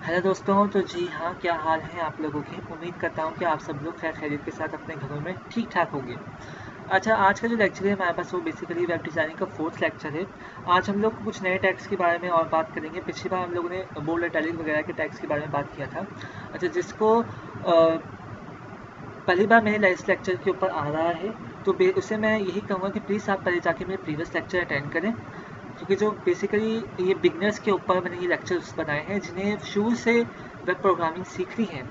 Hello दोस्तों, तो जी हाँ, क्या हाल है आप लोगों के। उम्मीद करता हूँ कि आप सब लोग खैर खैरियत के साथ अपने घरों में ठीक ठाक होंगे। अच्छा, आज का जो लेक्चर है हमारे पास वो बेसिकली वेब डिज़ाइनिंग का फोर्थ लेक्चर है। आज हम लोग कुछ नए टैग्स के बारे में और बात करेंगे। पिछली बार हम लोगों ने बोल्ड इटैलिक वगैरह के टैग्स के बारे में बात किया था। अच्छा, जिसको पहली बार मेरे इस लेक्चर के ऊपर आ रहा है, तो उससे मैं यही कहूँगा कि प्लीज़ आप पहले जाके मेरे प्रीवियस लेक्चर अटेंड करें, क्योंकि जो बेसिकली ये बिगनर्स के ऊपर मैंने ये लेक्चर्स बनाए हैं जिन्हें शुरू से वेब प्रोग्रामिंग सीखनी है।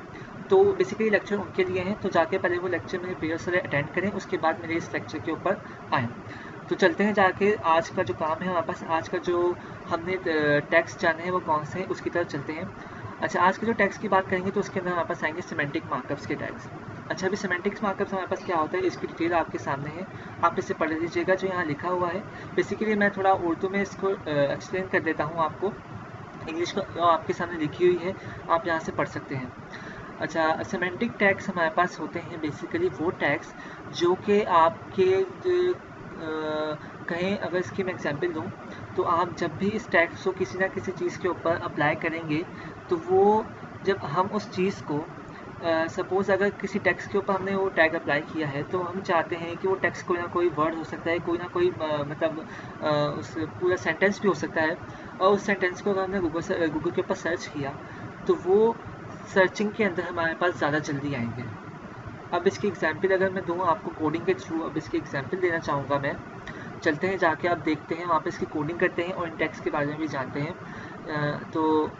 तो बेसिकली लेक्चर उनके लिए हैं, तो जाके पहले वो लेक्चर मेरे प्रीवियस वाले अटेंड करें, उसके बाद मेरे इस लेक्चर के ऊपर आएँ। तो चलते हैं जाके आज का जो काम है हमारे पास, आज का जो हमने टैग्स जाने हैं वो कौन से हैं उसकी तरफ चलते हैं। अच्छा, आज के जो टैग्स की बात करेंगे तो उसके अंदर हमारे पास आएंगे सिमेंटिक मार्कअप्स के टैग्स। अच्छा, अभी सिमेंटिक्स मार्कअप्स हमारे पास क्या होता है इसकी डिटेल आपके सामने है, आप इसे पढ़ लीजिएगा जो यहाँ लिखा हुआ है। बेसिकली मैं थोड़ा उर्दू में इसको एक्सप्लेन कर देता हूँ आपको। इंग्लिश को आपके सामने लिखी हुई है, आप यहाँ से पढ़ सकते हैं। अच्छा, सिमेंटिक टैग्स हमारे पास होते हैं बेसिकली वो टैग्स जो कि आपके कहें, अगर इसकी मैं एग्जांपल दूँ तो आप जब भी इस टैग्स को किसी ना किसी चीज़ के ऊपर अप्लाई करेंगे तो वो जब हम उस चीज़ को सपोज़ अगर किसी टेक्स्ट के ऊपर हमने वो टैग अप्लाई किया है तो हम चाहते हैं कि वो टेक्स्ट कोई ना कोई वर्ड हो सकता है, कोई ना कोई मतलब उस पूरा सेंटेंस भी हो सकता है, और उस सेंटेंस को अगर हमने गूगल के ऊपर सर्च किया तो वो सर्चिंग के अंदर हमारे पास ज़्यादा जल्दी आएंगे। अब इसकी एग्जांपल अगर मैं दूँ आपको कोडिंग के थ्रू, अब इसकी एग्जांपल देना चाहूँगा मैं। चलते हैं जाके आप देखते हैं, वहाँ पे इसकी कोडिंग करते हैं और इन टैग्स के बारे में भी जानते हैं। तो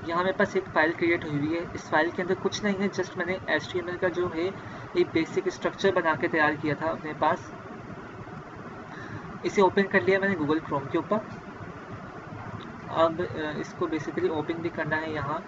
यहाँ मेरे पास एक फ़ाइल क्रिएट हुई हुई है। इस फाइल के अंदर कुछ नहीं है, जस्ट मैंने HTML का जो है एक बेसिक स्ट्रक्चर बना के तैयार किया था अपने पास। इसे ओपन कर लिया मैंने गूगल क्रोम के ऊपर। अब इसको बेसिकली ओपन भी करना है यहाँ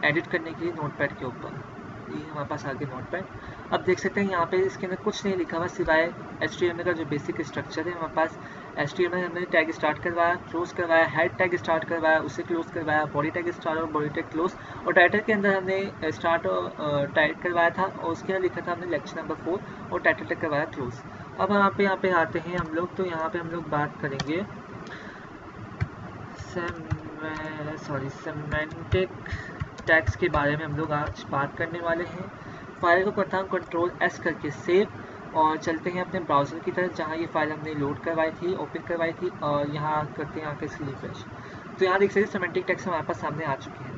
एडिट करने के लिए नोटपैड के ऊपर। ये हमारे पास आ गया नोटपैड। अब देख सकते हैं यहाँ पे इसके अंदर कुछ नहीं लिखा हुआ सिवाय HTML का जो बेसिक स्ट्रक्चर है। हमारे पास HTML हमने टैग स्टार्ट करवाया, क्लोज करवाया, हेड टैग स्टार्ट करवाया, उसे क्लोज करवाया, बॉडी टैग स्टार्ट और बॉडी टैग क्लोज, और टाइटल के अंदर हमने स्टार्ट और टाइट करवाया था, और उसके अंदर लिखा था हमने लेक्चर नंबर 4, और टाइटल टैग करवाया क्लोज। अब यहाँ पे आते हैं हम लोग, तो यहाँ पे हम लोग बात करेंगे सेमेंटिक टैग्स के बारे में हम लोग आज बात करने वाले हैं। फाइल को करता हूँ Ctrl+S करके सेव, और चलते हैं अपने ब्राउज़र की तरफ जहाँ ये फाइल हमने लोड करवाई थी, ओपन करवाई थी, और यहाँ करते हैं आके इसकी रिफ्रेश। तो यहाँ देख सकते हैं सिमेंटिक टैग्स हमारे पास सामने आ चुके हैं।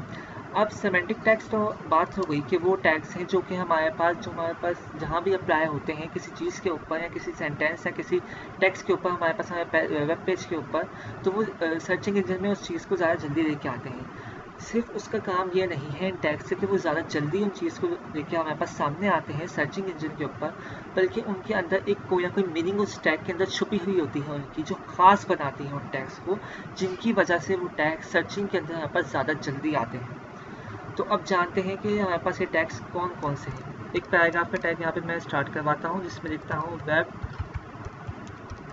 अब सिमेंटिक टैग्स तो बात हो गई कि वो टैग्स हैं जो कि हमारे पास जहाँ भी अप्लाई होते हैं किसी चीज़ के ऊपर, या किसी सेंटेंस या किसी टेक्स्ट के ऊपर, हमारे वेब पेज के ऊपर, तो वो सर्चिंग इंजन में उस चीज़ को ज़्यादा जल्दी लेके आते हैं। सिर्फ उसका काम ये नहीं है इन टैग्स से कि वो ज़्यादा जल्दी उन चीज़ को लेके हमारे पास सामने आते हैं सर्चिंग इंजन के ऊपर, बल्कि उनके अंदर एक कोई ना कोई मीनिंग उस टैग के अंदर छुपी हुई होती है उनकी, जो खास बनाती है उन टैग्स को, जिनकी वजह से वो टैग सर्चिंग के अंदर हमारे पास ज़्यादा जल्दी आते हैं। तो अब जानते हैं कि हमारे पास ये टैग्स कौन कौन से हैं। एक पैराग्राफ का टैग यहाँ पे मैं स्टार्ट करवाता हूँ जिसमें लिखता हूँ वेब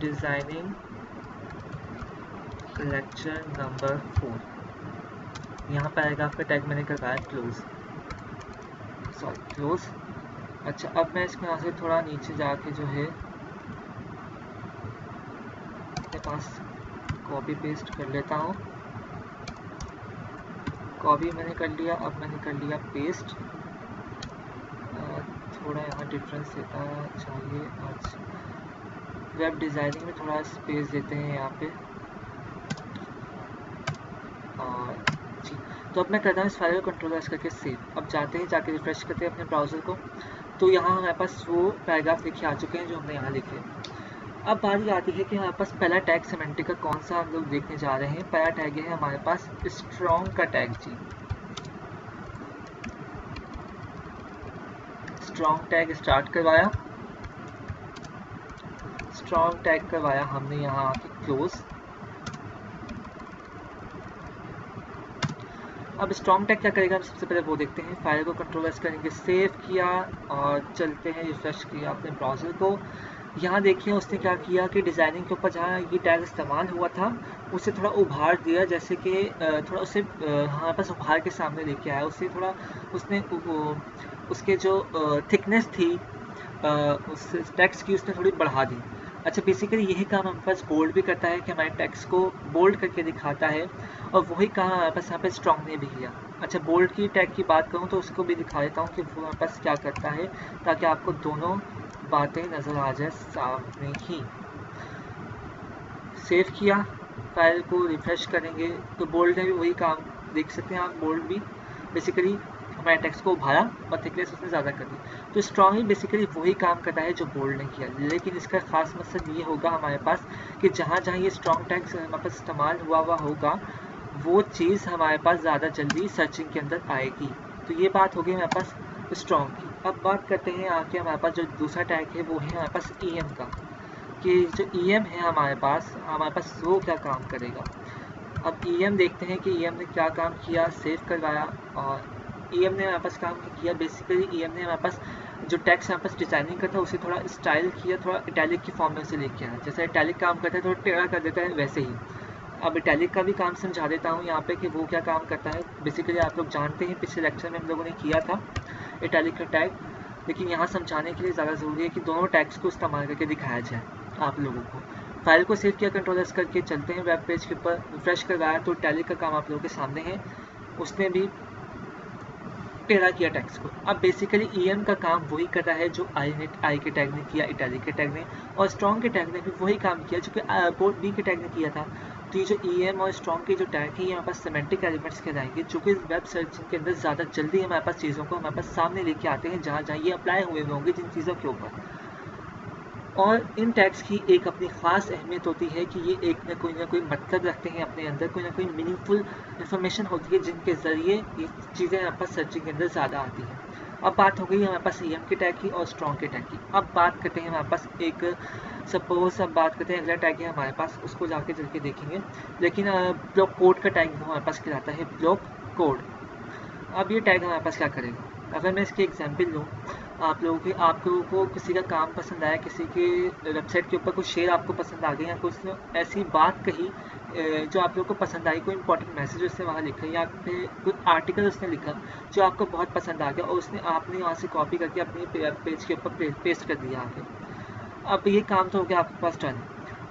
डिज़ाइनिंग लेक्चर नंबर 4। यहाँ पैराग्राफ का टैग मैंने करवाया क्लोज। अच्छा, अब मैं इसको यहाँ से थोड़ा नीचे जाके जो है अपने पास कॉपी पेस्ट कर लेता हूँ। कॉपी मैंने कर लिया, अब मैंने कर लिया पेस्ट। थोड़ा यहाँ डिफरेंस देता चाहिए, अच्छा वेब डिज़ाइनिंग में थोड़ा स्पेस देते हैं यहाँ पे, और जी। तो अब मैं करता हूँ इस फाइल को Ctrl+S करके सेव। अब जाते हैं, जाके रिफ्रेश करते हैं अपने ब्राउज़र को, तो यहाँ हमारे पास वो पैराग्राफ लिखे आ चुके हैं जो हमने यहाँ लिखे। अब बारी आती है कि हमारे पास पहला टैग सिमेंटिक का कौन सा हम लोग देखने जा रहे हैं। पहला टैग है हमारे पास स्ट्रॉन्ग का टैग जी। स्ट्रॉन्ग टैग स्टार्ट करवाया, स्ट्रॉन्ग टैग करवाया हमने यहाँ आके क्लोज। अब स्ट्रॉन्ग टैग क्या करेगा, हम सबसे पहले वो देखते हैं। फाइल को Ctrl+S करेंगे, सेव किया, और चलते हैं रिफ्रेश किया अपने ब्राउज़र को। यहाँ देखिए उसने क्या किया कि डिज़ाइनिंग के ऊपर जहाँ ये टैग इस्तेमाल हुआ था उसे थोड़ा उभार दिया, जैसे कि थोड़ा उसे हमारे पास उभार के सामने लेके आया। उससे थोड़ा उसने उसके जो थिकनेस थी उस टेक्स्ट की उसने थोड़ी बढ़ा दी। अच्छा, बेसिकली यही काम हमारे पास बोल्ड भी करता है कि हमारे टेक्स्ट को बोल्ड करके दिखाता है, और वही काम हमारे पास यहाँ पे स्ट्रॉन्ग ने भी किया। अच्छा, बोल्ड की टैग की बात करूँ तो उसको भी दिखा देता हूँ कि वो हमारे पास क्या करता है, ताकि आपको दोनों बातें नज़र आ जाए सामने ही। सेव किया, फाइल को रिफ्रेश करेंगे तो बोल्ड ने भी वही काम, देख सकते हैं आप, बोल्ड भी बेसिकली हमारे टेक्स्ट को उभारा और थिकनेस उसने ज़्यादा कर दी। तो स्ट्रॉन्ग ही बेसिकली वही काम करता है जो बोल्ड ने किया, लेकिन इसका खास मकसद ये होगा हमारे पास कि जहाँ जहाँ ये स्ट्रॉन्ग टैग्स हमारे पास इस्तेमाल हुआ होगा, वो चीज़ हमारे पास ज़्यादा जल्दी सर्चिंग के अंदर आएगी। तो ये बात होगी हमारे पास स्ट्रॉन्ग की। अब बात करते हैं आगे, हमारे पास जो दूसरा टैग है वो है हमारे पास EM का, कि जो EM है हमारे पास वो क्या काम करेगा। अब EM देखते हैं कि EM ने क्या काम किया। सेव करवाया और EM ने हमारे पास काम किया। बेसिकली EM ने हमारे पास जो टेक्स्ट हमारे पास डिजाइनिंग करता है उसे थोड़ा स्टाइल किया, थोड़ा इटैलिक की फॉर्म में उसे लेके आया। जैसे इटैलिक काम करता है थोड़ा टेढ़ा कर देता है, वैसे ही अब इटैलिक का भी काम समझा देता हूँ यहाँ पे कि वो क्या काम करता है। बेसिकली आप लोग जानते हैं, पिछले लेक्चर में हम लोगों ने किया था इटैलिक का टैग, लेकिन यहाँ समझाने के लिए ज़्यादा ज़रूरी है कि दोनों टैग्स को इस्तेमाल करके दिखाया जाए आप लोगों को। फाइल को सेव किया, कंट्रोल एस करके चलते हैं वेब पेज के ऊपर, रिफ्रेश करवाया तो इटैलिक का काम आप लोगों के सामने है, उसने भी टेढ़ा किया टेक्स्ट को। अब बेसिकली EM का काम वही कर रहा है जो आई के टैग ने किया, इटैलिक के टैग ने, और स्ट्रॉन्ग के टैग ने भी वही काम किया जो कि बोर्ड B के टैग ने किया था। तो ये जो EM और स्ट्रॉन्ग के जो टैग है, ये हमारे पास सिमेंटिक एलिमेंट्स कहलाएंगे, जो कि वेब सर्चिंग के अंदर ज़्यादा जल्दी हमारे पास चीज़ों को हमारे पास सामने लेके आते हैं, जहाँ जहाँ ये अप्लाई हुए होंगे जिन चीज़ों के ऊपर। और इन टैग्स की एक अपनी ख़ास अहमियत होती है कि ये एक ना कोई मतलब रखते हैं अपने अंदर, कोई ना कोई मीनिंगफुल इन्फॉर्मेशन होती है जिनके ज़रिए ये चीज़ें हमारे पास सर्चिंग के अंदर ज़्यादा आती हैं। अब बात हो गई हमारे पास EM के टैग की और स्ट्रॉन्ग के टैग की। अब बात करते हैं हमारे पास एक सपोज, अब बात करते हैं अगला टैग है हमारे पास, उसको जाके चल के देखेंगे। लेकिन ब्लॉक कोड का टैग वो हमारे पास कहलाता है ब्लॉक कोड। अब ये टैग हमारे पास क्या करेगा, अगर मैं इसकी एग्जांपल लूँ, आप लोगों को किसी का काम पसंद आया, किसी के वेबसाइट के ऊपर कुछ शेयर आपको पसंद आ गए, या कुछ ऐसी बात कही जो आप लोगों को पसंद आई, कोई इंपॉर्टेंट मैसेज उसने वहाँ लिखा, या फिर कुछ आर्टिकल उसने लिखा जो आपको बहुत पसंद आ गया, और आपने वहाँ से कॉपी करके अपने पेज के ऊपर पेस्ट कर दिया आगे। अब ये काम तो हो गया आपके पास डन।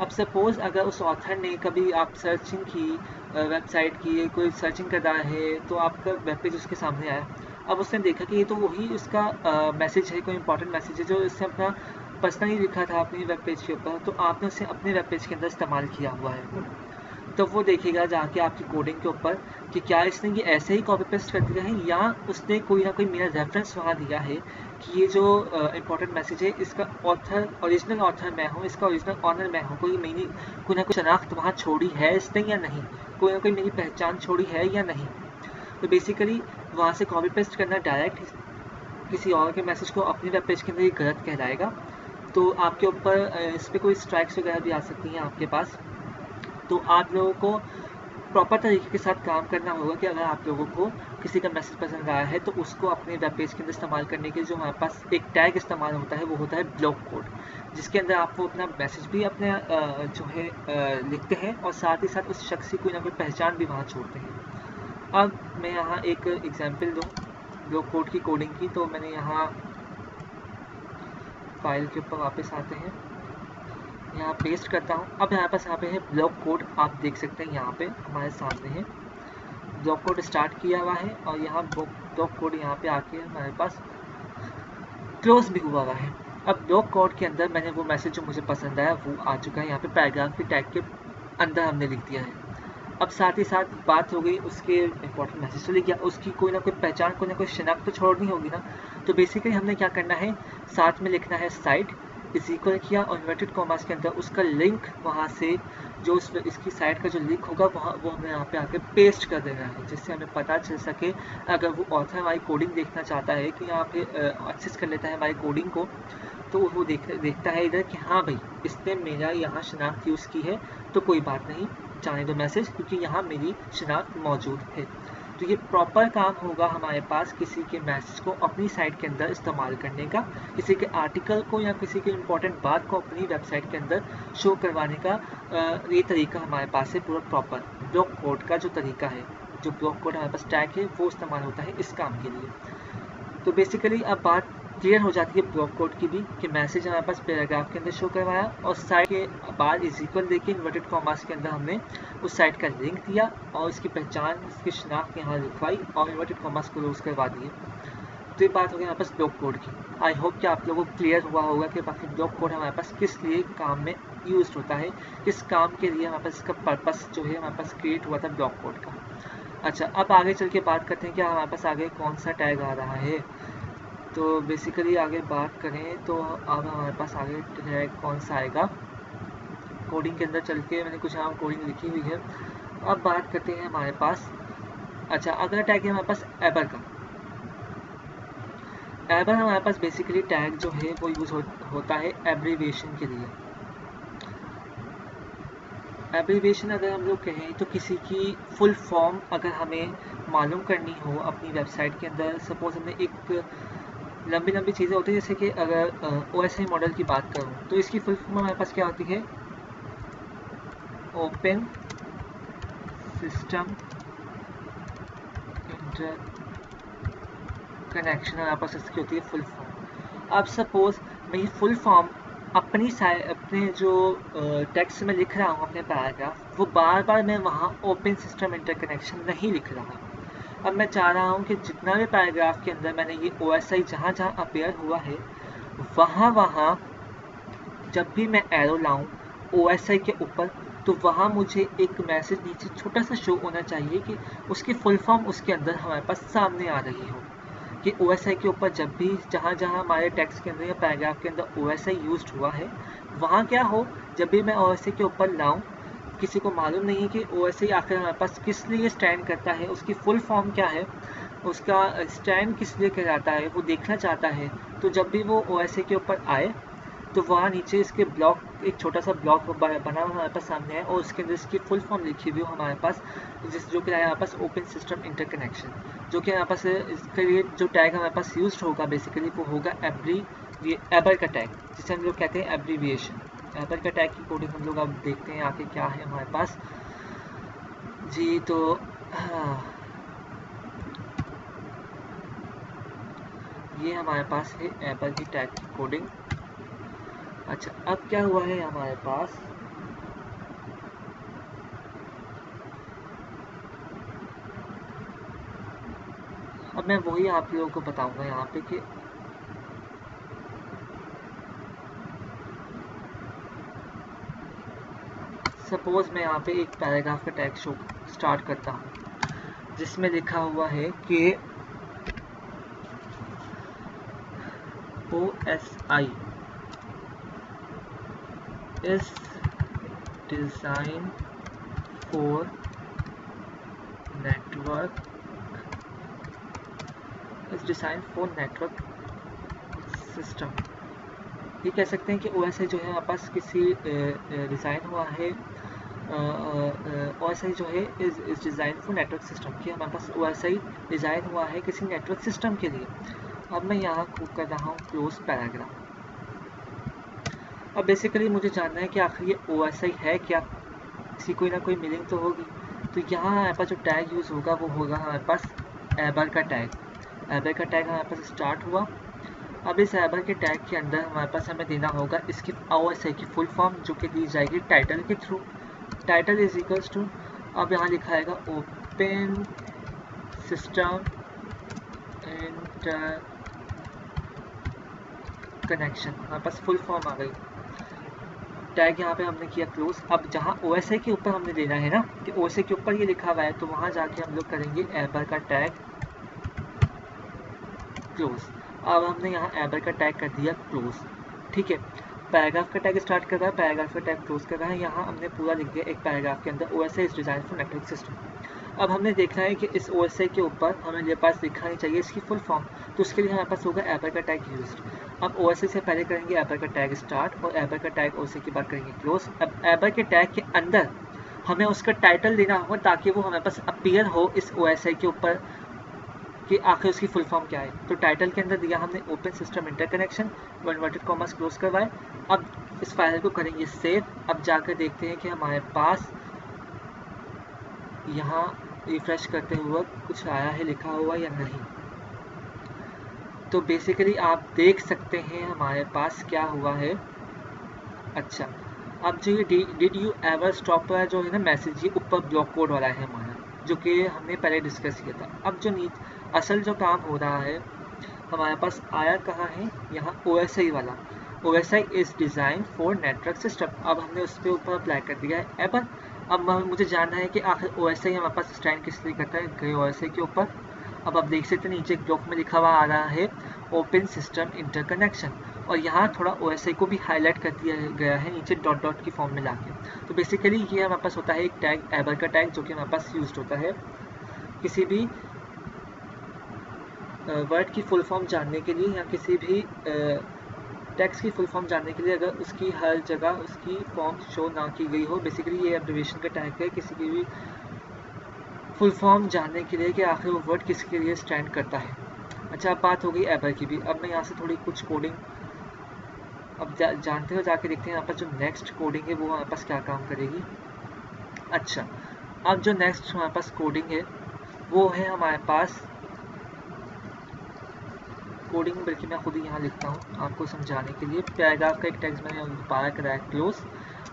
अब सपोज़ अगर उस ऑथर ने कभी आप सर्चिंग की वेबसाइट की, कोई सर्चिंग कर रहा है तो आपका वेब पेज उसके सामने आया। अब उसने देखा कि ये तो वही उसका मैसेज है, कोई इंपॉर्टेंट मैसेज है जो उसने अपना पर्सनली लिखा था अपनी वेब पेज के ऊपर, तो आपने उसे अपने वेब पेज के अंदर इस्तेमाल किया हुआ है। तो वो देखेगा जाके आपकी कोडिंग के ऊपर कि क्या इसने ये ऐसे ही कॉपी पेस्ट कर दिया है, या उसने कोई ना कोई मेरा रेफरेंस वहाँ दिया है कि ये जो इंपॉर्टेंट मैसेज है इसका ऑथर, ओरिजिनल ऑथर मैं हूँ, इसका ओरिजिनल ऑनर मैं हूँ, कोई ना कोई शनाख्त वहाँ छोड़ी है इसने या नहीं, कोई ना कोई मेरी पहचान छोड़ी है या नहीं। तो बेसिकली वहाँ से कॉपी पेस्ट करना डायरेक्ट किसी और के मैसेज को अपने वेब पेज के अंदर ये गलत कहलाएगा। तो आपके ऊपर इस पर कोई स्ट्राइक्स वगैरह भी आ सकती हैं आपके पास। तो आप लोगों को प्रॉपर तरीके के साथ काम करना होगा कि अगर आप लोगों को किसी का मैसेज पसंद आया है तो उसको अपने वेब पेज के अंदर इस्तेमाल करने के लिए जो हमारे पास एक टैग इस्तेमाल होता है वो होता है ब्लॉक कोड, जिसके अंदर आप वो अपना मैसेज भी अपने जो है लिखते हैं, और साथ ही साथ उस शख्स की कोई ना कोई पहचान भी वहाँ छोड़ते हैं। अब मैं यहाँ एक एग्जांपल दूँ ब्लॉक कोड की कोडिंग की, तो मैंने यहाँ फाइल के ऊपर वापस आते हैं, यहाँ पेस्ट करता हूँ। अब यहाँ पे है ब्लॉक कोड, आप देख सकते हैं यहाँ पे हमारे सामने है ब्लॉक कोड स्टार्ट किया हुआ है, और यहाँ ब्लॉक कोड यहाँ पे आके हमारे पास क्लोज भी हुआ हुआ है। अब ब्लॉक कोड के अंदर मैंने वो मैसेज जो मुझे पसंद आया वो आ चुका है, यहाँ पे पैराग्राफ की टैग के अंदर हमने लिख दिया है। अब साथ ही साथ बात हो गई उसके इंपॉर्टेंट मैसेज तो लिख गया, उसकी कोई ना कोई पहचान, कोई ना कोई शिनाख्त तो छोड़नी होगी ना। तो बेसिकली हमने क्या करना है, साथ में लिखना है साइट इज इक्वल किया और इन्वर्टेड कॉमास के अंदर उसका लिंक, वहाँ से जो इसकी साइट का जो लिंक होगा वो हमें यहाँ पे आके पेस्ट कर देना है, जिससे हमें पता चल सके अगर वो ऑथर हमारी कोडिंग देखना चाहता है कि यहाँ पे एक्सेस कर लेता है हमारी कोडिंग को, तो वो देखता है इधर कि हाँ भाई इसने मेरा यहाँ शनाख्त यूज़ की है, तो कोई बात नहीं, जाने दो मैसेज, क्योंकि यहाँ मेरी शनाख्त मौजूद है। तो ये प्रॉपर काम होगा हमारे पास किसी के मैसेज को अपनी साइट के अंदर इस्तेमाल करने का, किसी के आर्टिकल को या किसी के इम्पोर्टेंट बात को अपनी वेबसाइट के अंदर शो करवाने का ये तरीका हमारे पास है पूरा प्रॉपर ब्लॉक कोड का जो तरीका है, जो ब्लॉक कोड हमारे पास टैग है वो इस्तेमाल होता है इस काम के लिए। तो बेसिकली अब बात क्लियर हो जाती है ब्लॉक कोड की भी कि मैसेज हमारे पास पैराग्राफ के अंदर शो करवाया और साइड के बाद इज इक्वल देके इन्वर्टेड कॉमास के अंदर हमने उस साइट का लिंक दिया और इसकी पहचान, इसकी शनाख्त यहाँ लिखवाई और इन्वर्टेड कॉमास को क्लोज करवा दिए। तो ये बात हो गई हमारे पास ब्लॉक कोड की। आई होप कि आप लोगों को क्लियर हुआ होगा कि बाकी ब्लॉक कोड हमारे पास किस लिए काम में यूज होता है, किस काम के लिए हमारे पास इसका पर्पस जो है हमारे पास क्रिएट हुआ था ब्लॉक कोड का। अच्छा, अब आगे चल के बात करते हैं कि हमारे पास आगे कौन सा टैग आ रहा है। तो बेसिकली आगे बात करें तो अब हमारे पास आगे टैग कौन सा आएगा। कोडिंग के अंदर चल के मैंने कुछ यहाँ कोडिंग लिखी हुई है। अब बात करते हैं हमारे पास, अच्छा अगला टैग है हमारे पास एबर का। एबर हमारे पास बेसिकली टैग जो है वो यूज़ होता है एब्रीविएशन के लिए। एब्रीविएशन अगर हम लोग कहें तो किसी की फुल फॉर्म अगर हमें मालूम करनी हो अपनी वेबसाइट के अंदर, सपोज हमने एक लंबी लंबी चीज़ें होती है, जैसे कि अगर OSI मॉडल की बात करूँ तो इसकी फुल फॉर्म हमारे पास क्या होती है, ओपन सिस्टम इंटरकनेक्शन, हमारे पास इसकी होती है फुल फॉर्म। अब सपोज मैं ये फुल फॉर्म अपने जो टेक्स्ट में लिख रहा हूँ अपने पैराग्राफ, वो बार बार मैं वहाँ ओपन सिस्टम इंटरकनेक्शन नहीं लिख रहा। अब मैं चाह रहा हूँ कि जितना भी पैराग्राफ के अंदर मैंने ये OSI जहाँ जहाँ अपेयर हुआ है वहाँ जब भी मैं एरो लाऊं OSI के ऊपर, तो वहाँ मुझे एक मैसेज नीचे छोटा सा शो होना चाहिए कि उसकी फुल फॉर्म उसके अंदर हमारे पास सामने आ रही हो, कि OSI के ऊपर जब भी जहाँ जहाँ हमारे टेक्स्ट के अंदर या पैराग्राफ के अंदर OSI यूज्ड हुआ है वहाँ क्या हो, जब भी मैं OSI के ऊपर लाऊं, किसी को मालूम नहीं है कि OSI आखिर हमारे पास किस लिए स्टैंड करता है, उसकी फुल फॉर्म क्या है, उसका स्टैंड किस लिए कहलाता है, वो देखना चाहता है। तो जब भी वो OSI के ऊपर आए तो वहाँ नीचे इसके ब्लॉक, एक छोटा सा ब्लॉक बना हुआ हमारे पास सामने है और उसके अंदर इसकी फुल फॉर्म लिखी हुई हमारे पास, जो कि हमारे पास ओपन सिस्टम इंटरकनेक्शन, जो कि हमारे पास इसके लिए जो टैग हमारे पास यूज होगा बेसिकली वो होगा एबर का टैग, जिसे हम लोग कहते हैं एब्रीविएशन। एबर का टैग की कोडिंग हम लोग अब देखते हैं आगे क्या है हमारे पास जी। तो ये हमारे पास है एबर की टैग की कोडिंग। अच्छा, अब क्या हुआ है हमारे पास, अब मैं वही आप लोगों को बताऊंगा यहाँ पे कि सपोज मैं यहाँ पे एक पैराग्राफ का टैग शो स्टार्ट करता हूँ जिसमें लिखा हुआ है कि OSI is designed for network system। ये कह सकते हैं कि OSI जो है हमारे पास किसी डिज़ाइन हुआ है, OSI जो है is design for network system, कि हमारे पास OSI डिज़ाइन हुआ है किसी नेटवर्क सिस्टम के लिए। अब मैं यहाँ कर रहा हूँ क्लोज पैराग्राफ। अब बेसिकली मुझे जानना है कि आखिर ये OSI है क्या, इसकी कोई ना कोई मीनिंग तो होगी। तो यहाँ हमारे पास जो टैग यूज़ होगा वो होगा हमारे पास एबर का टैग। एबर का टैग हमारे पास स्टार्ट हुआ। अब इस एबर के टैग के अंदर हमारे पास हमें देना होगा इसकी OSI की फुल फॉर्म, जो कि दी जाएगी टाइटल के थ्रू। टाइटल इज इक्वल्स टू, अब यहाँ लिखा आएगा ओपन सिस्टम इंटरकनेक्शन, हमारे पास फुल फॉर्म आ गई। टैग यहाँ पे हमने किया क्लोज। अब जहाँ OSI के ऊपर हमने देना है ना कि OSI के ऊपर ये लिखा हुआ है, तो वहाँ जाके हम लोग करेंगे एबर का टैग क्लोज। अब हमने यहाँ एबर का टैग कर दिया क्लोज, ठीक है। पैराग्राफ का टैग स्टार्ट कर रहा है, पैराग्राफ का टैग क्लोज कर रहा है। यहाँ हमने पूरा लिख दिया एक पैराग्राफ के अंदर OSI is design for network system. अब हमने देखना है कि इस OSI के ऊपर हमें पास लिखा नहीं चाहिए इसकी फुल फॉर्म, तो उसके लिए हमारे पास होगा एबर का टैग यूज्ड। अब OSI से पहले करेंगे एबर का टैग स्टार्ट और एबर का टैग OSI के बाद करेंगे क्लोज। अब एबर के टैग के अंदर हमें उसका टाइटल देना होगा ताकि वो हमारे पास अपीयर हो इस OSI के ऊपर कि आखिर उसकी फुल फॉर्म क्या है। तो टाइटल के अंदर दिया हमने open system interconnection, inverted commas close करवाए। अब इस फाइल को करेंगे सेव। अब जाकर देखते हैं कि हमारे पास यहाँ रिफ्रेश करते हुए कुछ आया है लिखा हुआ या नहीं। तो बेसिकली आप देख सकते हैं हमारे पास क्या हुआ है। अच्छा, अब जो ये डिड यू एवर स्टॉप वाला जो है ना मैसेज, ये ऊपर ब्लॉक कोड वाला है हमारा, जो कि हमने पहले डिस्कस किया था। अब जो असल जो काम हो रहा है हमारे पास आया कहाँ है, यहाँ OSI वाला। OSI is design for network system. अब हमने उस पर ऊपर अप्लाई कर दिया है। अब मुझे जानना है कि आखिर OSI हमारे पास स्टैंड किस लिए करता है, गए OSI के ऊपर। अब आप देख सकते हैं नीचे एक ब्लॉक में लिखा हुआ आ रहा है ओपन सिस्टम इंटरकनेक्शन, और यहाँ थोड़ा OSI को भी हाईलाइट कर दिया गया है नीचे डॉट डॉट की फॉर्म में लाके। तो बेसिकली ये हमारे पास होता है एक टैग, एबर का टैग, जो कि हमारे पास यूज होता है किसी भी वर्ड की फुल फॉर्म जानने के लिए, या किसी भी टेक्स्ट की फुल फॉर्म जानने के लिए, अगर उसकी हर जगह उसकी फॉर्म शो ना की गई हो। बेसिकली ये एब्रिविएशन का टैग है किसी की भी फुल फॉर्म जानने के लिए कि आखिर वो वर्ड किसके लिए स्टैंड करता है। अच्छा, अब बात हो गई एबर की भी। अब मैं यहाँ से थोड़ी कुछ कोडिंग अब जानते हो, जाके देखते हैं यहाँ पर जो नेक्स्ट कोडिंग है वो हमारे पास क्या काम करेगी। अच्छा, अब जो नेक्स्ट हमारे पास कोडिंग है वो है हमारे पास कोडिंग, बल्कि मैं खुद ही यहाँ लिखता हूँ आपको समझाने के लिए। पैराग्राफ का एक टेक्स्ट मैंने दोबारा कराया क्लोज।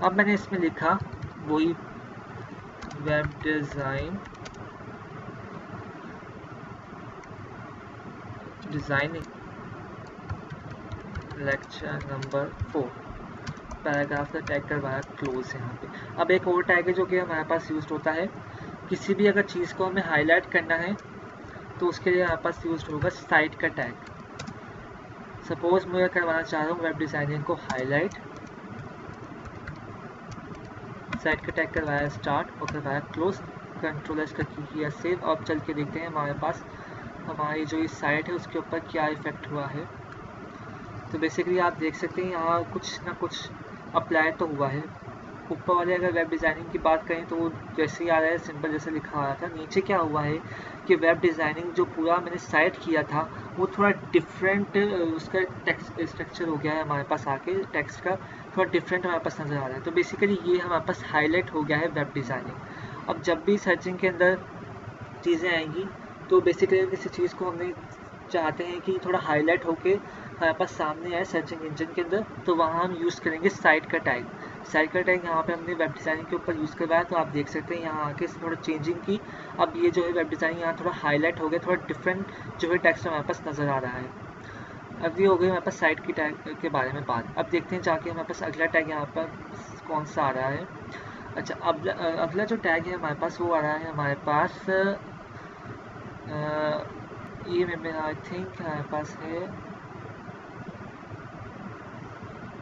अब मैंने इसमें लिखा वही web designing lecture number 4, paragraph का टैग करवाया क्लोज यहाँ पे। अब एक और टैग है जो कि हमारे पास यूज होता है किसी भी अगर चीज़ को हमें हाईलाइट करना है तो उसके लिए हमारे पास यूज होगा साइट का टैग। सपोज मैं करवाना चाह रहा हूँ वेब डिज़ाइनिंग को हाईलाइट, साइट का टैग करवाया स्टार्ट और करवाया क्लोज, कंट्रोल एस करके किया सेव। अब चल के देखते हैं हमारे पास हमारी जो इस साइट है उसके ऊपर क्या इफेक्ट हुआ है। तो बेसिकली आप देख सकते हैं यहाँ कुछ ना कुछ अप्लाई तो हुआ है। ऊपर वाले अगर वेब डिज़ाइनिंग की बात करें तो वो जैसे ही आ रहा है सिंपल जैसे लिखा आ रहा था। नीचे क्या हुआ है कि वेब डिज़ाइनिंग जो पूरा मैंने साइट किया था वो थोड़ा डिफरेंट उसका टेक्स्ट स्ट्रक्चर हो गया है हमारे पास आके, टेक्स्ट का थोड़ा डिफरेंट हमारे पास नज़र आ रहा है। तो बेसिकली ये हमारे पास हाईलाइट हो गया है वेब डिज़ाइनिंग। अब जब भी सर्चिंग के अंदर चीज़ें आएंगी तो बेसिकली किसी चीज़ को हमने चाहते हैं कि थोड़ा हाईलाइट होके हमारे पास सामने आए सर्चिंग इंजन के अंदर, तो वहाँ हम यूज़ करेंगे साइट का टैग। साइट का टैग यहाँ पे हमने वेब डिज़ाइनिंग के ऊपर यूज़ करवाया, तो आप देख सकते हैं यहाँ आके थोड़ा चेंजिंग की। अब ये जो है वेब डिज़ाइनिंग यहाँ थोड़ा हाईलाइट हो गया, थोड़ा डिफरेंट जो है टेक्स्ट हमारे पास नज़र आ रहा है। अब ये हो गई हमारे पास साइट की टैग के बारे में बात। अब देखते हैं जाके हमारे पास अगला टैग यहाँ पर कौन सा आ रहा है। अच्छा, अब अगला जो टैग है हमारे पास वो आ रहा है हमारे पास ये मेरा आई थिंक हमारे पास है,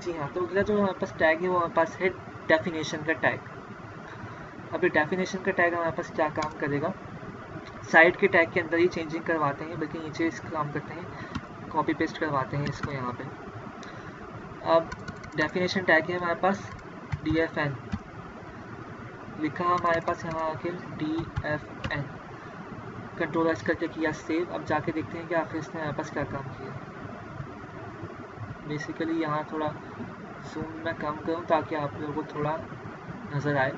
जी हाँ। तो अगला जो हमारे पास टैग है वो हमारे पास है डेफिनेशन का टैग। अभी डेफिनेशन का टैग हमारे पास क्या काम करेगा, साइट के टैग के अंदर ही चेंजिंग करवाते हैं, बल्कि नीचे इसका काम करते हैं कॉपी पेस्ट करवाते हैं इसको यहाँ पे। अब डेफिनेशन टैग है हमारे पास DFN लिखा हमारे पास यहाँ आके DFN, कंट्रोल एस करके किया सेव। अब जाके देखते हैं कि आखिर इसने हमारे पास क्या काम किया। बेसिकली यहाँ थोड़ा जूम मैं कम करूँ ताकि आप लोगों को थोड़ा नज़र आए।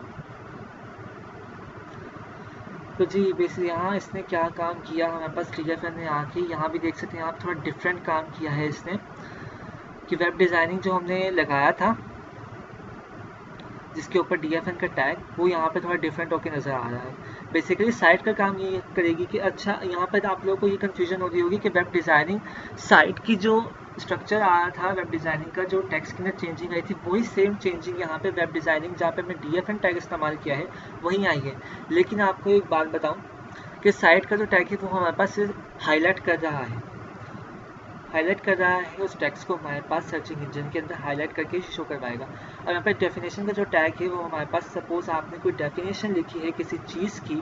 तो जी बेसिकली यहाँ इसने क्या काम किया हमारे पास DFN ने आके, यहाँ भी देख सकते हैं आप थोड़ा डिफरेंट काम किया है इसने, कि वेब डिज़ाइनिंग जो हमने लगाया था जिसके ऊपर DFN का टैग, वो यहाँ पे थोड़ा डिफरेंट होकर नज़र आ रहा है। बेसिकली साइट का काम ये करेगी कि अच्छा यहाँ पर आप लोगों को ये कंफ्यूजन हो रही होगी कि वेब डिज़ाइनिंग साइट की जो स्ट्रक्चर आ रहा था वेब डिज़ाइनिंग का, जो टेक्स्ट के अंदर चेंजिंग आई थी, वही सेम चेंजिंग यहाँ पे वेब डिज़ाइनिंग जहाँ पे मैं DFN टैग इस्तेमाल किया है वहीं आई है। लेकिन आपको एक बात बताऊँ कि साइट का जो टैग है वो हमारे पास हाईलाइट कर रहा है, हाईलाइट कर रहा है उस टेक्स्ट को हमारे पास सर्चिंग इंजन के अंदर हाईलाइट करके शो करवाएगा। और यहाँ पर डेफिनेशन का जो टैग है वो हमारे पास, सपोज आपने कोई डेफिनेशन लिखी है किसी चीज़ की,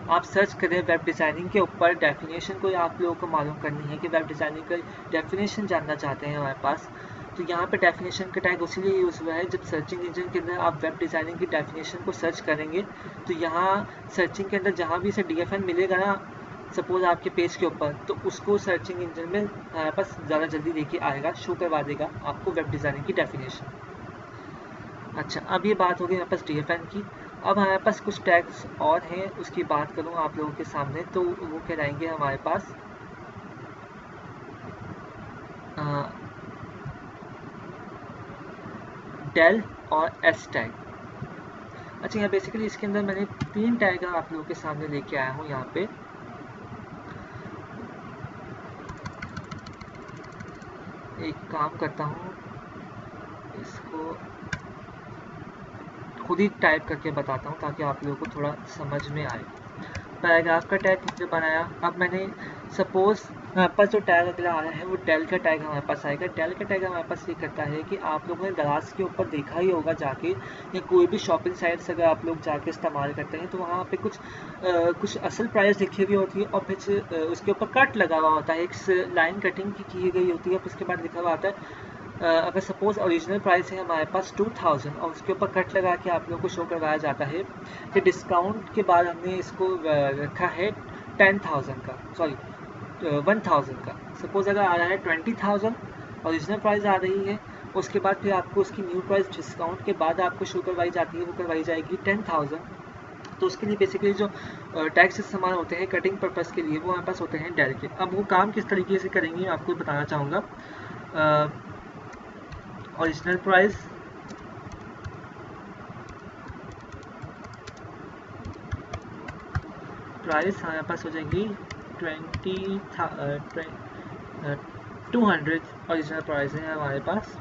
आप सर्च करें वेब डिज़ाइनिंग के ऊपर, डेफिनेशन को आप लोगों को मालूम करनी है कि वेब डिज़ाइनिंग का डेफिनेशन जानना चाहते हैं हमारे पास, तो यहाँ पे डेफिनेशन का टैग उसीलिए यूज़ हुआ है। जब सर्चिंग इंजन के अंदर आप वेब डिज़ाइनिंग की डेफिनेशन को सर्च करेंगे तो यहाँ सर्चिंग के अंदर जहाँ भी इसे DFN मिलेगा ना, सपोज आपके पेज के ऊपर, तो उसको सर्चिंग इंजन में हमारे पास ज़्यादा जल्दी लेके आएगा, शो करवा देगा आपको वेब डिज़ाइनिंग की डेफिनेशन। अच्छा, अब ये बात हो गई हमारे पास DFN की। अब हमारे पास कुछ टैग्स और हैं, उसकी बात करूँ आप लोगों के सामने तो वो कहलाएंगे हमारे पास डेल और एस टैग। अच्छा, यहाँ बेसिकली इसके अंदर मैंने 3 टैग आप लोगों के सामने लेके आया हूँ। यहाँ पे एक काम करता हूँ, इसको खुद ही टाइप करके बताता हूँ ताकि आप लोगों को थोड़ा समझ में आए। पैराग्राफ का टैग हमने बनाया। अब मैंने सपोज हमारे पास जो टैग अगला आ रहा है वो डेल का टैग हमारे पास आएगा। डेल का टैग हमारे पास ये करता है कि आप लोगों ने दराज के ऊपर देखा ही होगा जाके, या कोई भी शॉपिंग साइट्स अगर आप लोग जाके इस्तेमाल करते हैं तो वहाँ पे कुछ असल प्राइस लिखी हुई होती है और फिर उसके ऊपर कट लगा हुआ होता है, एक लाइन कटिंग की गई होती है। उसके बाद लिखा हुआ आता है अगर सपोज ओरिजिनल प्राइस है हमारे पास 2000 और उसके ऊपर कट लगा के आप लोगों को शो करवाया जाता है कि डिस्काउंट के बाद हमने इसको रखा है 10,000 का, सॉरी 1000 का। सपोज अगर आ रहा है 20,000, ओरिजिनल प्राइस आ रही है, उसके बाद फिर आपको उसकी न्यू प्राइस डिस्काउंट के बाद आपको शो करवाई जाती है, वो करवाई जाएगी 10,000। तो उसके लिए बेसिकली जो टैक्स इस्तेमाल होते हैं कटिंग पर्पस के लिए वो हमारे पास होते हैं डेल के। अब वो काम किस तरीके से करेंगे आपको बताना चाहूँगा। ओरिजिनल प्राइस हमारे पास हो जाएगी 200 ओरिजिनल प्राइस है हमारे पास।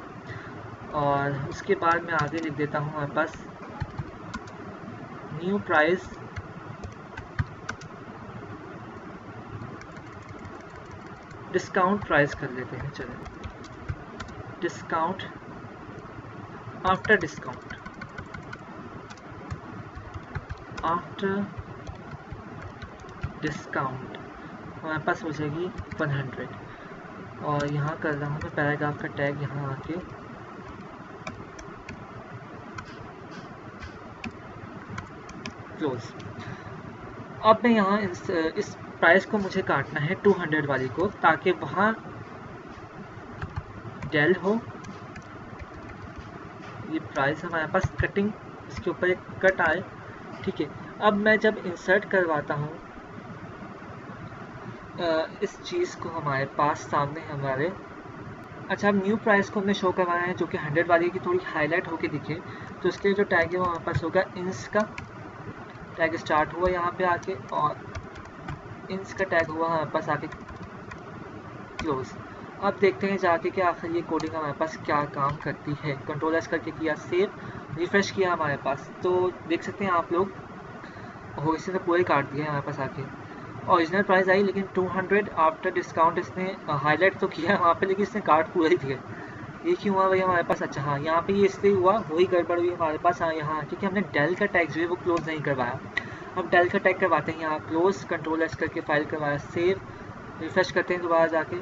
और उसके बाद मैं आगे लिख देता हूँ हमारे पास न्यू प्राइस डिस्काउंट प्राइस कर लेते हैं। चलिए, डिस्काउंट आफ्टर डिस्काउंट हमारे पास हो जाएगी 100। और यहाँ कर रहा हूँ मैं पैराग्राफ का टैग यहाँ आके क्लोज। अब मैं यहाँ इस प्राइस को मुझे काटना है 200 वाली को, ताकि वहाँ डेल हो, ये प्राइस हमारे पास कटिंग इसके ऊपर एक कट आए। ठीक है, अब मैं जब इंसर्ट करवाता हूँ इस चीज़ को हमारे पास सामने हमारे, अच्छा अब न्यू प्राइस को हमने शो करवाना है जो कि 100 वाली की थोड़ी हाईलाइट होके दिखे, तो इसके लिए जो टैग है वो हमारे पास होगा इंस का टैग स्टार्ट हुआ यहाँ पे आके, और इंस का टैग हुआ हमारे पास आके क्लोज। अब देखते हैं जाके कि आखिर ये कोडिंग हमारे पास क्या काम करती है। कंट्रोल एस करके किया सेव, रिफ्रेश किया हमारे पास, तो देख सकते हैं आप लोग हो इसने तो पूरे काट दिया हमारे पास आके। ओरिजिनल प्राइस आई लेकिन 200 आफ्टर डिस्काउंट इसने हाईलाइट तो किया वहाँ पे, लेकिन इसने काट पूरा ही दिया। ये क्यों हुआ भाई हमारे पास? अच्छा हाँ, यहाँ पे ये इसलिए हुआ, वही गड़बड़ हुई हमारे पास। हाँ यहाँ क्योंकि हमने डेल का टैग जो है वो क्लोज नहीं करवाया। अब डेल का टैग करवाते हैं यहाँ क्लोज, कंट्रोल एस करके फाइल करवाया सेव, रिफ्रेश करते हैं दोबारा जाके।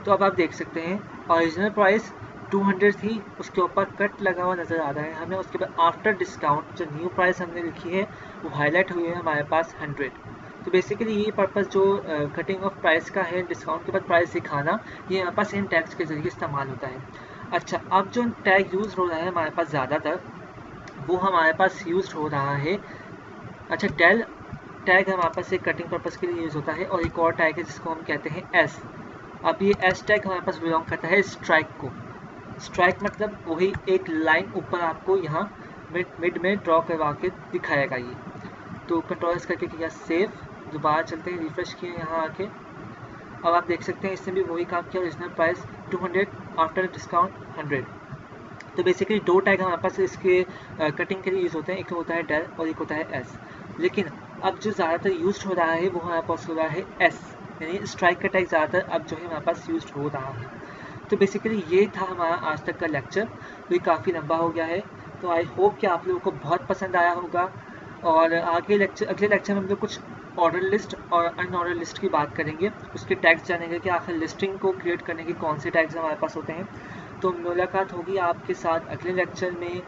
तो अब आप देख सकते हैं ओरिजिनल प्राइस 200 थी, उसके ऊपर कट लगा हुआ नज़र आ रहा है हमें। उसके बाद आफ्टर डिस्काउंट जो न्यू प्राइस हमने लिखी है वो हाईलाइट हुई है हमारे पास 100। तो बेसिकली ये पर्पस जो कटिंग ऑफ प्राइस का है, डिस्काउंट के बाद प्राइस दिखाना, ये हमारे पास इन टैग्स के जरिए इस्तेमाल होता है। अच्छा, अब जो टैग यूज़ हो रहा है हमारे पास ज़्यादातर, वो हमारे पास यूज़ हो रहा है, अच्छा डेल टैग हमारे पास एक कटिंग पर्पस के लिए यूज़ होता है, और एक और टैग है जिसको हम कहते हैं एस। अब ये एस टैग हमारे पास बिलोंग करता है स्ट्राइक को। स्ट्राइक मतलब वही एक लाइन ऊपर आपको यहाँ मिड में ड्रॉ करवा के दिखाएगा ये। तो कंट्रोल एस करके किया सेव, दोबारा चलते हैं, रिफ्रेश किए यहाँ आके। अब आप देख सकते हैं इसने भी वही काम किया, ओरिजिनल प्राइस 200 आफ्टर डिस्काउंट 100। तो बेसिकली दो टैग हमारे पास इसके कटिंग के लिए यूज़ होते हैं, एक होता है डेल और एक होता है एस। लेकिन अब जो ज़्यादातर यूज हो रहा है वो हमारे पास हो रहा है एस, यानी स्ट्राइक का टैग ज़्यादातर अब जो है हमारे पास यूज हो रहा है। तो बेसिकली ये था हमारा आज तक का लेक्चर, तो ये काफ़ी लंबा हो गया है। तो आई होप कि आप लोगों को बहुत पसंद आया होगा, और अगले लेक्चर में हम लोग कुछ ऑर्डर लिस्ट और अनऑर्डर लिस्ट की बात करेंगे, उसके टैग्स जानेंगे कि आखिर लिस्टिंग को क्रिएट करने के कौन से टैग्स हमारे पास होते हैं। तो मुलाकात होगी आपके साथ अगले लेक्चर में,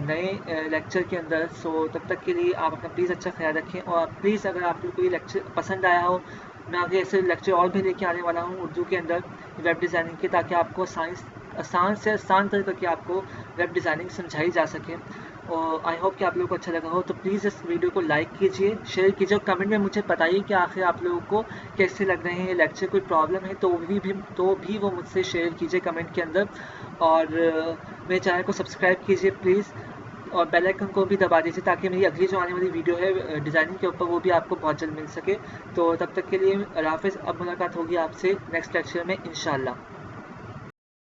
नए लेक्चर के अंदर। सो तब तक के लिए आप अपना प्लीज़ अच्छा ख्याल रखें, और प्लीज़ अगर आप लोग को ये लेक्चर पसंद आया हो, मैं आगे ऐसे लेक्चर और भी लेके आने वाला हूँ उर्दू के अंदर वेब डिज़ाइनिंग के, ताकि आपको आसान से आसान तरीके की आपको वेब डिज़ाइनिंग समझाई जा सके। और आई होप कि आप लोगों को अच्छा लगा हो। तो प्लीज़ इस वीडियो को लाइक कीजिए, शेयर कीजिए और कमेंट में मुझे बताइए कि आखिर आप लोगों को कैसे लग रहे हैं लेक्चर। कोई प्रॉब्लम है तो भी वो मुझसे शेयर कीजिए कमेंट के अंदर। और मेरे चैनल को सब्सक्राइब कीजिए प्लीज़, और बेल आइकन को भी दबा दीजिए ताकि मेरी अगली जो आने वाली वीडियो है डिज़ाइनिंग के ऊपर वो भी आपको बहुत जल्द मिल सके। तो तब तक के लिए अल्लाह हाफ़िज़। अब मुलाकात होगी आपसे नेक्स्ट लेक्चर में इंशाल्लाह।